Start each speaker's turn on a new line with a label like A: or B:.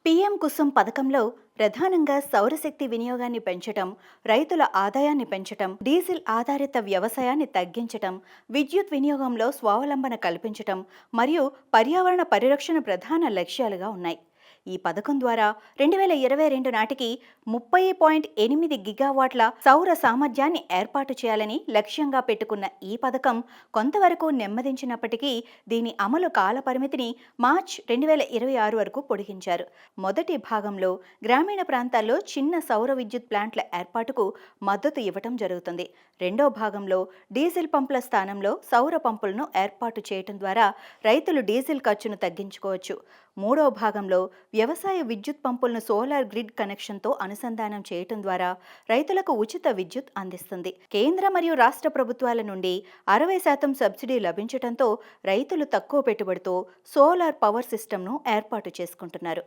A: PM Kusum పథకంలో ప్రధానంగా సౌరశక్తి వినియోగాన్ని పెంచటం, రైతుల ఆదాయాన్ని పెంచటం, డీజిల్ ఆధారిత వ్యవసాయాన్ని తగ్గించటం, విద్యుత్ వినియోగంలో స్వావలంబన కల్పించటం మరియు పర్యావరణ పరిరక్షణ ప్రధాన లక్ష్యాలుగా ఉన్నాయి. ఈ పథకం ద్వారా 2022 నాటికి 30.8 గిగావాట్ల సౌర సామర్థ్యాన్ని ఏర్పాటు చేయాలని లక్ష్యంగా పెట్టుకున్న ఈ పథకం కొంతవరకు నెమ్మదించినప్పటికీ దీని అమలు కాలపరిమితిని మార్చ్ 2026 వరకు పొడిగించారు. మొదటి భాగంలో గ్రామీణ ప్రాంతాల్లో చిన్న సౌర విద్యుత్ ప్లాంట్ల ఏర్పాటుకు మద్దతు ఇవ్వటం జరుగుతుంది. రెండో భాగంలో డీజిల్ పంపుల స్థానంలో సౌర పంపులను ఏర్పాటు చేయటం ద్వారా రైతులు డీజిల్ ఖర్చును తగ్గించుకోవచ్చు. మూడో భాగంలో వ్యవసాయ విద్యుత్ పంపులను సోలార్ గ్రిడ్ కనెక్షన్తో అనుసంధానం చేయటం ద్వారా రైతులకు ఉచిత విద్యుత్ అందిస్తుంది. కేంద్ర మరియు రాష్ట్ర ప్రభుత్వాల నుండి 60% సబ్సిడీ లభించటంతో రైతులు తక్కువ పెట్టుబడితో సోలార్ పవర్ సిస్టమ్ను ఏర్పాటు చేసుకుంటున్నారు.